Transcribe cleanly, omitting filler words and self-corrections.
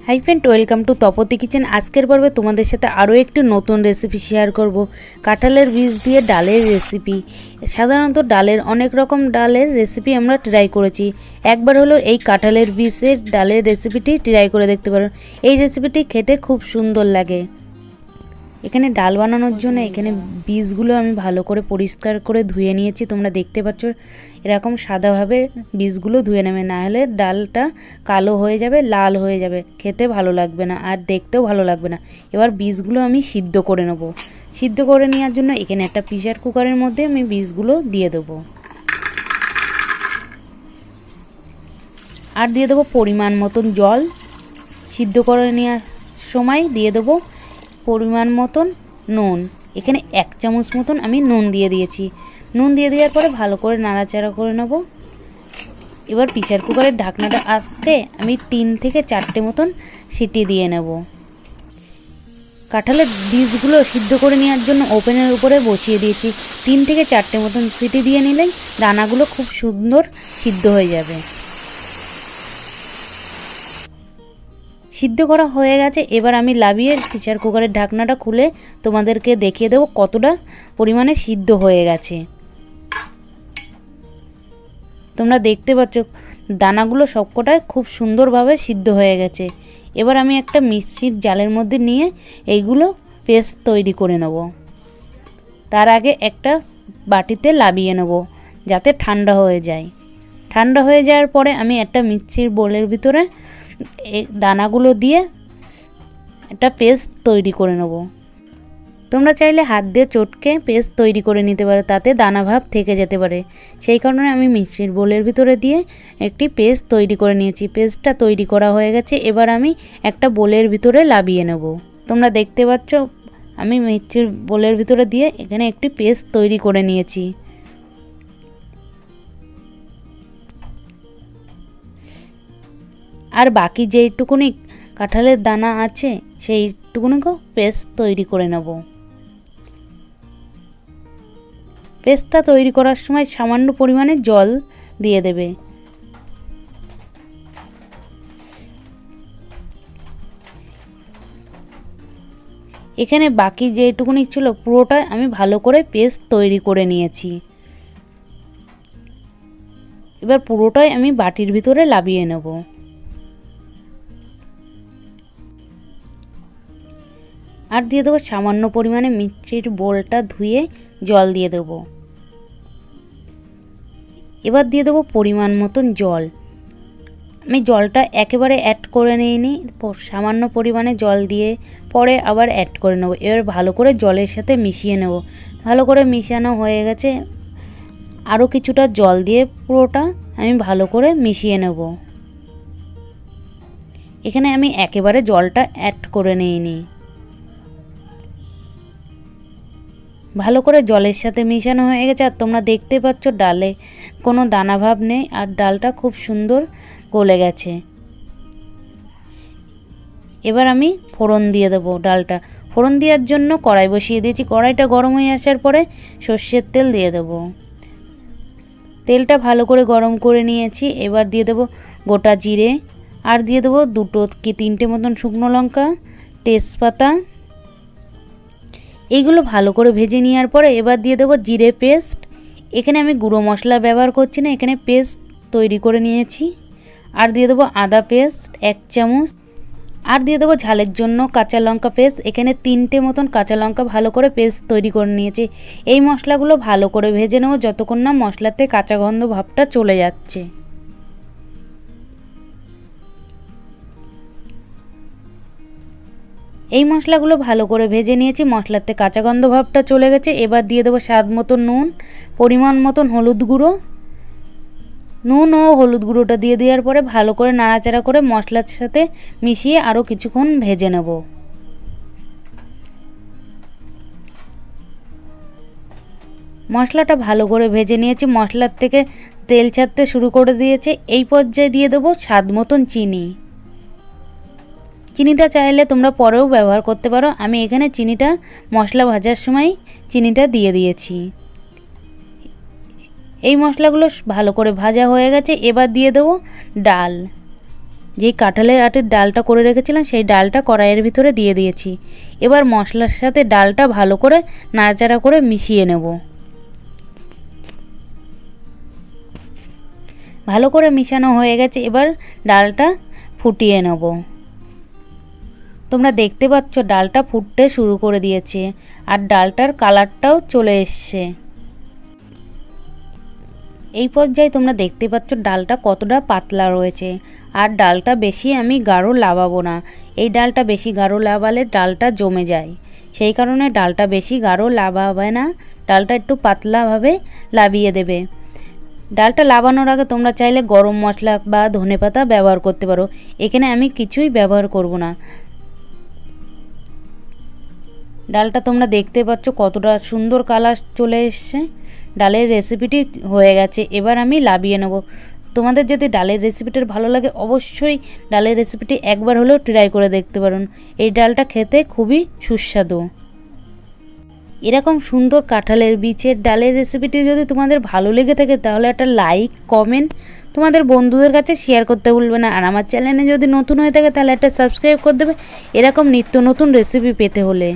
High friend welcome to Tapati kitchen. आजकेर पर्वे तुम्हारे साथे आरो एकटी नतून रेसिपि शेयर करब। काँठालेर बीज दिए डालेर रेसिपि। साधारणत डालेर अनेक रकम डालेर रेसिपि आमरा ट्राई करेछि। एकबार हलो एई काँठालेर बीजेर डालेर रेसिपिटी ट्राई करे देखते पारो। एई रेसिपिटी खेते खूब सुंदर लागे। এখানে ডাল বানানোর জন্য এখানে বীজগুলো আমি ভালো করে পরিষ্কার করে ধুয়ে নিয়েছি। তোমরা দেখতে পাচ্ছ এরকম সাদাভাবে বীজগুলো ধুয়ে নেবে, না হলে ডালটা কালো হয়ে যাবে, লাল হয়ে যাবে, খেতে ভালো লাগবে না আর দেখতেও ভালো লাগবে না। এবার বীজগুলো আমি সিদ্ধ করে নেব। সিদ্ধ করে নেওয়ার জন্য এখানে একটা প্রেসার কুকারের মধ্যে আমি বীজগুলো দিয়ে দেবো আর দিয়ে দেবো পরিমাণ মতন জল। সিদ্ধ করে নেওয়ার সময় দিয়ে দেবো পরিমাণ মতন নুন। এখানে 1 চামচ মতন আমি নুন দিয়ে দিয়েছি। নুন দিয়ে দেওয়ার পরে ভালো করে নাড়াচাড়া করে নেব। এবার প্রেসার কুকারের ঢাকনাটা আটকে আমি 3 থেকে 4টে মতন সিটি দিয়ে নেব। কাঁঠালের বীজগুলো সিদ্ধ করে নেওয়ার জন্য ওভেনের উপরে বসিয়ে দিয়েছি। 3 থেকে 4টে মতন সিটি দিয়ে নিলেই দানাগুলো খুব সুন্দর সিদ্ধ হয়ে যাবে। সিদ্ধ করা হয়ে গেছে। এবার আমি লাভিয়ে প্রেসার কুকারের ঢাকনাটা খুলে তোমাদেরকে দেখিয়ে দেবো কতটা পরিমাণে সিদ্ধ হয়ে গেছে। তোমরা দেখতে পাচ্ছ দানাগুলো সবকটাই খুব সুন্দরভাবে সিদ্ধ হয়ে গেছে। এবার আমি একটা মিক্সির জালের মধ্যে নিয়ে এইগুলো পেস্ট তৈরি করে নেব। তার আগে একটা বাটিতে লাভিয়ে নেব যাতে ঠান্ডা হয়ে যায়। ঠান্ডা হয়ে যাওয়ার পরে আমি একটা মিক্সির বোলের ভিতরে এই দানাগুলো দিয়ে একটা পেস্ট তৈরি করে নেব। তোমরা চাইলে হাত দিয়ে চটকে পেস্ট তৈরি করে নিতে পারো, তাতে দানা ভাব থেকে যেতে পারে। সেই কারণে আমি মিক্সির বোলের ভিতরে দিয়ে একটি পেস্ট তৈরি করে নিয়েছি। পেস্টটা তৈরি করা হয়ে গেছে। এবার আমি একটা বোলের ভিতরে লাভিয়ে নেব। তোমরা দেখতে পাচ্ছ আমি মিক্সির বোলের ভিতরে দিয়ে এখানে একটি পেস্ট তৈরি করে নিয়েছি। আর বাকি যেইটুকুনি কাঁঠালের দানা আছে সেইটুকুনিকেও পেস্ট তৈরি করে নেব। পেস্টটা তৈরি করার সময় সামান্য পরিমাণে জল দিয়ে দেবে। এখানে বাকি যেইটুকুনি ছিল পুরোটা আমি ভালো করে পেস্ট তৈরি করে নিয়েছি। এবার পুরোটাই আমি বাটির ভিতরে লাভিয়ে নেব। আর দিয়ে দেবো সামান্য পরিমাণে মিক্সির বোলটা ধুয়ে জল দিয়ে দেবো। এবার দিয়ে দেবো পরিমাণ মতন জল। আমি জলটা একেবারে অ্যাড করে নিইনি, সামান্য পরিমাণে জল দিয়ে পরে আবার অ্যাড করে নেব। এবার ভালো করে জলের সাথে মিশিয়ে নেব। ভালো করে মিশানো হয়ে গেছে। আরও কিছুটা জল দিয়ে পুরোটা আমি ভালো করে মিশিয়ে নেব। এখানে আমি একেবারে জলটা অ্যাড করে নিইনি। ভালো করে জলের সাথে মিশানো হয়ে গেছে। আর তোমরা দেখতে পাচ্ছ ডালে কোনো দানা ভাব নেই আর ডালটা খুব সুন্দর গলে গেছে। এবার আমি ফোড়ন দিয়ে দেবো। ডালটা ফোড়ন দেওয়ার জন্য কড়াই বসিয়ে দিয়েছি। কড়াইটা গরম হয়ে আসার পরে সর্ষের তেল দিয়ে দেবো। তেলটা ভালো করে গরম করে নিয়েছি। এবার দিয়ে দেবো গোটা জিরে আর দিয়ে দেবো 2 কি 3টে মতন শুকনো লঙ্কা, তেজপাতা। এইগুলো ভালো করে ভেজে নেওয়ার পরে এবার দিয়ে দেবো জিরে পেস্ট। এখানে আমি গুঁড়ো মশলা ব্যবহার করছি না, এখানে পেস্ট তৈরি করে নিয়েছি। আর দিয়ে দেবো আদা পেস্ট 1 চামচ। আর দিয়ে দেবো ঝালের জন্য কাঁচা লঙ্কা পেস্ট। এখানে 3টে মতন কাঁচা লঙ্কা ভালো করে পেস্ট তৈরি করে নিয়েছি। এই মশলাগুলো ভালো করে ভেজে নেব যতক্ষণ না মশলাতে কাঁচা গন্ধ ভাবটা চলে যাচ্ছে। এই মশলাগুলো ভালো করে ভেজে নিয়েছি। মশলাতে কাঁচা গন্ধ ভাবটা চলে গেছে। এবার দিয়ে দেবো স্বাদ মতো নুন, পরিমাণ মতন হলুদ গুঁড়ো। নুন ও হলুদ গুঁড়োটা দিয়ে দেওয়ার পরে ভালো করে নাড়াচাড়া করে মশলার সাথে মিশিয়ে আরও কিছুক্ষণ ভেজে নেব। মশলাটা ভালো করে ভেজে নিয়েছি। মশলার থেকে তেল ছাড়তে শুরু করে দিয়েছে। এই পর্যায়ে দিয়ে দেবো স্বাদ মতন চিনি। চিনিটা চাইলে তোমরা পরেও ব্যবহার করতে পারো। আমি এখানে চিনিটা মশলা ভাজার সময় চিনিটা দিয়ে দিয়েছি। এই মশলাগুলো ভালো করে ভাজা হয়ে গেছে। এবার দিয়ে দেবো ডাল। যেই কাঁঠালের আটির ডালটা করে রেখেছিলাম সেই ডালটা কড়াইয়ের ভিতরে দিয়ে দিয়েছি। এবার মশলার সাথে ডালটা ভালো করে নাড়াচাড়া করে মিশিয়ে নেব। ভালো করে মিশানো হয়ে গেছে, এবার ডালটা ফুটিয়ে নেব। তোমরা দেখতে পাচ্ছ ডালটা ফুটতে শুরু করে দিয়েছে আর ডালটার কালারটাও চলে এসছে। এই পর্যায়ে তোমরা দেখতে পাচ্ছ ডালটা কতটা পাতলা রয়েছে। আর ডালটা বেশি আমি গাঢ় লাবাবো না, এই ডালটা বেশি গাঢ় লাবালে ডালটা জমে যায়, সেই কারণে ডালটা বেশি গাঢ় লাবাবে না, ডালটা একটু পাতলাভাবে লাবিয়ে দেবে। ডালটা লাবানোর আগে তোমরা চাইলে গরম মশলা বা ধনেপাতা ব্যবহার করতে পারো, এখানে আমি কিছুই ব্যবহার করব না। ডালটা তোমরা দেখতে পাচ্ছ কতটা সুন্দর কালার চলে এসছে। ডালের রেসিপিটি হয়ে গেছে, এবার আমি লাবিয়ে নেব। তোমাদের যদি ডালের রেসিপিটা ভালো লাগে অবশ্যই ডালের রেসিপিটি একবার হলেও ট্রাই করে দেখতে পারুন। এই ডালটা খেতে খুবই সুস্বাদু। এরকম সুন্দর কাঁঠালের বীজের ডালের রেসিপিটি যদি তোমাদের ভালো লেগে থাকে তাহলে একটা লাইক কমেন্ট তোমাদের বন্ধুদের কাছে শেয়ার করতে ভুলবে না। আর আমার চ্যানেলে যদি নতুন হয়ে থাকে তাহলে একটা সাবস্ক্রাইব করে দেবে এরকম নিত্য নতুন রেসিপি পেতে হলে।